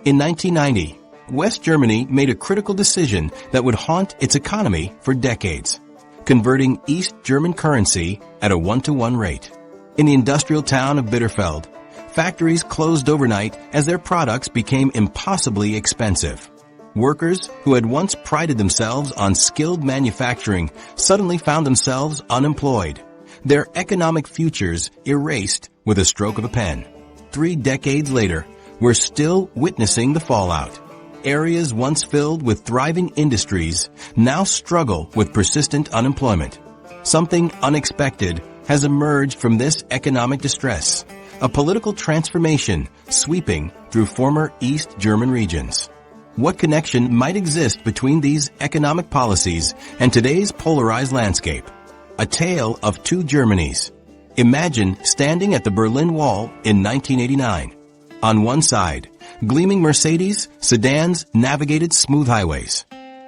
In 1990, West Germany made a critical decision that would haunt its economy for decades, converting East German currency at a 1-to-1 rate. In the industrial town of Bitterfeld, factories closed overnight as their products became impossibly expensive. Workers who had once prided themselves on skilled manufacturing suddenly found themselves unemployed, their economic futures erased with a stroke of a pen. 3 decades later, we're still witnessing the fallout. Areas once filled with thriving industries now struggle with persistent unemployment. Something unexpected has emerged from this economic distress, a political transformation sweeping through former East German regions. What connection might exist between these economic policies and today's polarized landscape? A tale of 2 Germanys. Imagine standing at the Berlin Wall in 1989. On one side, gleaming Mercedes sedans navigated smooth highways.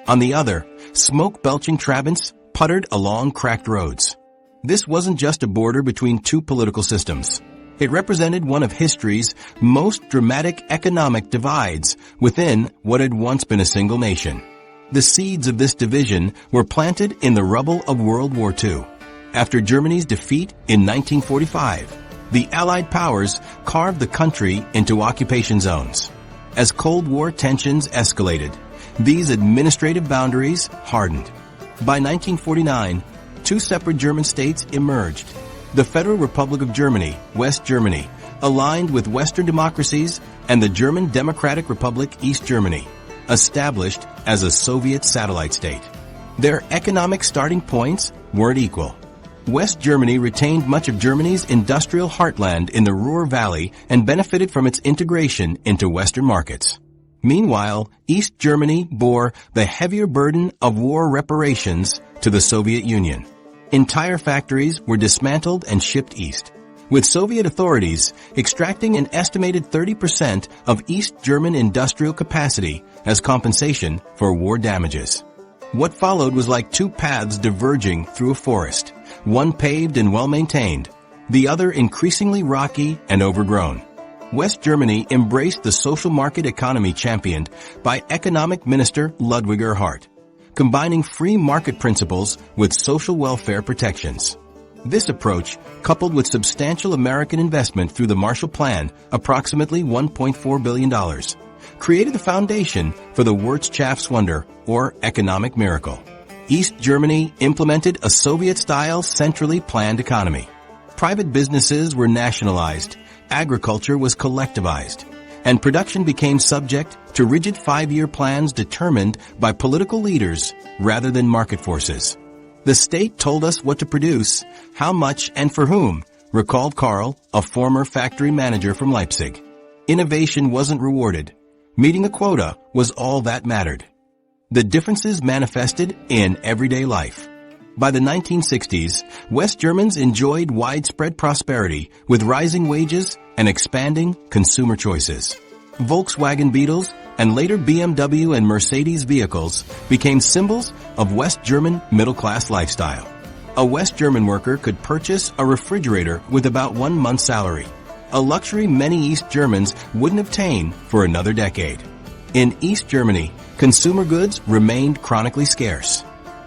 On the other, smoke-belching Trabants puttered along cracked roads. This wasn't just a border between 2 political systems. It represented one of history's most dramatic economic divides within what had once been a single nation. The seeds of this division were planted in the rubble of World War II. After Germany's defeat in 1945, the Allied powers carved the country into occupation zones. As Cold War tensions escalated, these administrative boundaries hardened. By 1949, 2 separate German states emerged. The Federal Republic of Germany, West Germany, aligned with Western democracies, and the German Democratic Republic, East Germany, established as a Soviet satellite state. Their economic starting points weren't equal. West Germany retained much of Germany's industrial heartland in the Ruhr Valley and benefited from its integration into Western markets. Meanwhile, East Germany bore the heavier burden of war reparations to the Soviet Union. Entire factories were dismantled and shipped east, with Soviet authorities extracting an estimated 30% of East German industrial capacity as compensation for war damages. What followed was like 2 paths diverging through a forest, one paved and well-maintained, the other increasingly rocky and overgrown. West Germany embraced the social market economy championed by Economic Minister Ludwig Erhard, combining free market principles with social welfare protections. This approach, coupled with substantial American investment through the Marshall Plan, approximately $1.4 billion, created the foundation for the Wirtschaftswunder, or economic miracle. East Germany implemented a Soviet-style centrally planned economy. Private businesses were nationalized, agriculture was collectivized, and production became subject to rigid 5-year plans determined by political leaders rather than market forces. The state told us what to produce, how much, and for whom, recalled Karl, a former factory manager from Leipzig. Innovation wasn't rewarded. Meeting a quota was all that mattered. The differences manifested in everyday life. By the 1960s, West Germans enjoyed widespread prosperity with rising wages and expanding consumer choices. Volkswagen Beetles and later BMW and Mercedes vehicles became symbols of West German middle-class lifestyle. A West German worker could purchase a refrigerator with about 1 month's salary, a luxury many East Germans wouldn't obtain for another decade. In East Germany, consumer goods remained chronically scarce.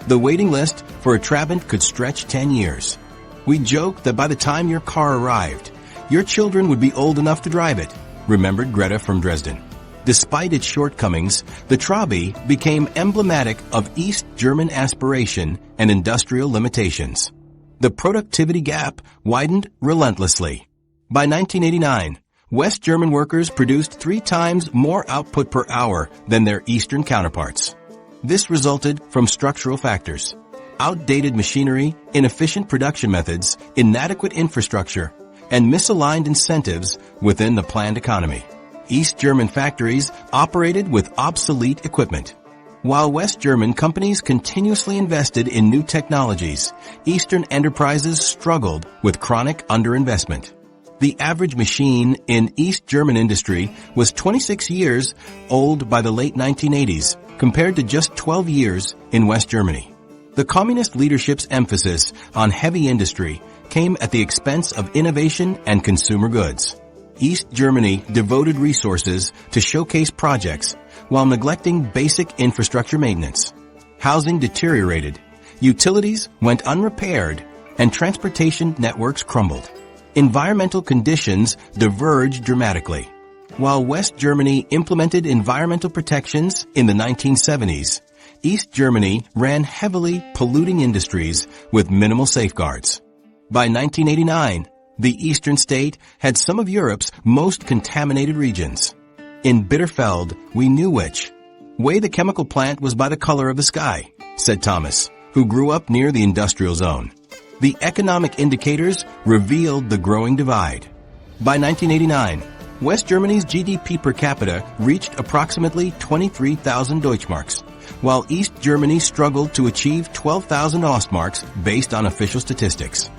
The waiting list for a Trabant could stretch 10 years. We joked that by the time your car arrived, your children would be old enough to drive it, remembered Greta from Dresden. Despite its shortcomings, the Trabi became emblematic of East German aspiration and industrial limitations. The productivity gap widened relentlessly. By 1989, West German workers produced 3 times more output per hour than their Eastern counterparts. This resulted from structural factors: outdated machinery, inefficient production methods, inadequate infrastructure, and misaligned incentives within the planned economy. East German factories operated with obsolete equipment. While West German companies continuously invested in new technologies, Eastern enterprises struggled with chronic underinvestment. The average machine in East German industry was 26 years old by the late 1980s, compared to just 12 years in West Germany. The communist leadership's emphasis on heavy industry came at the expense of innovation and consumer goods. East Germany devoted resources to showcase projects while neglecting basic infrastructure maintenance. Housing deteriorated, utilities went unrepaired, and transportation networks crumbled. Environmental conditions diverged dramatically. While West Germany implemented environmental protections in the 1970s, East Germany ran heavily polluting industries with minimal safeguards. By 1989, the eastern state had some of Europe's most contaminated regions. In Bitterfeld, we knew which. Way the chemical plant was by the color of the sky, said Thomas, who grew up near the industrial zone. The economic indicators revealed the growing divide. By 1989, West Germany's GDP per capita reached approximately 23,000 Deutschmarks, while East Germany struggled to achieve 12,000 Ostmarks based on official statistics.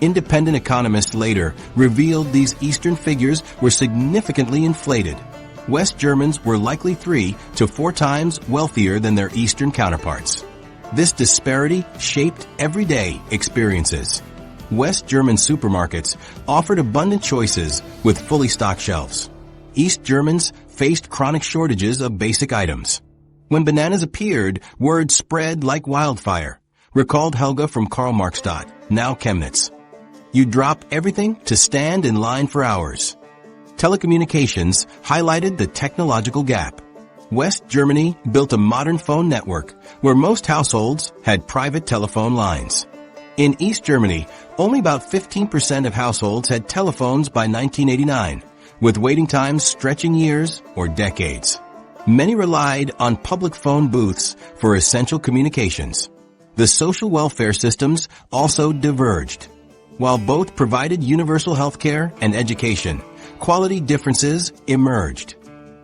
Independent economists later revealed these Eastern figures were significantly inflated. West Germans were likely 3 to 4 times wealthier than their Eastern counterparts. This disparity shaped everyday experiences. West German supermarkets offered abundant choices with fully stocked shelves. East Germans faced chronic shortages of basic items. When bananas appeared, word spread like wildfire, recalled Helga from Karl-Marx-Stadt, now Chemnitz. You drop everything to stand in line for hours. Telecommunications highlighted the technological gap. West Germany built a modern phone network where most households had private telephone lines. In East Germany, only about 15% of households had telephones by 1989, with waiting times stretching years or decades. Many relied on public phone booths for essential communications. The social welfare systems also diverged. While both provided universal health care and education, quality differences emerged.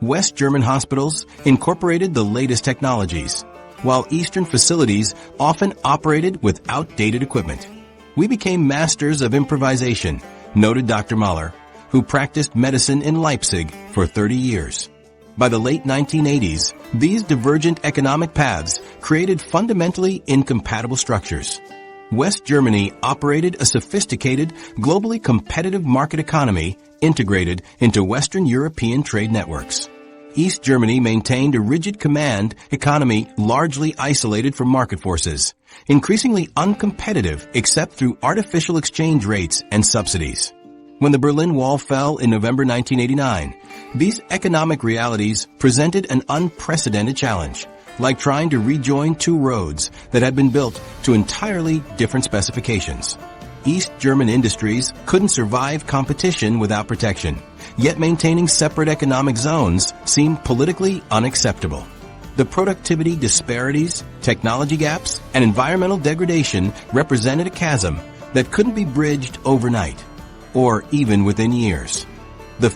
West German hospitals incorporated the latest technologies, while Eastern facilities often operated with outdated equipment. We became masters of improvisation, noted Dr. Mahler, who practiced medicine in Leipzig for 30 years. By the late 1980s, these divergent economic paths created fundamentally incompatible structures. West Germany operated a sophisticated, globally competitive market economy integrated into Western European trade networks. East Germany maintained a rigid command economy largely isolated from market forces, increasingly uncompetitive except through artificial exchange rates and subsidies. When the Berlin Wall fell in November 1989, these economic realities presented an unprecedented challenge, like trying to rejoin 2 roads that had been built to entirely different specifications. East German industries couldn't survive competition without protection, yet maintaining separate economic zones seemed politically unacceptable. The productivity disparities, technology gaps, and environmental degradation represented a chasm that couldn't be bridged overnight, or even within years.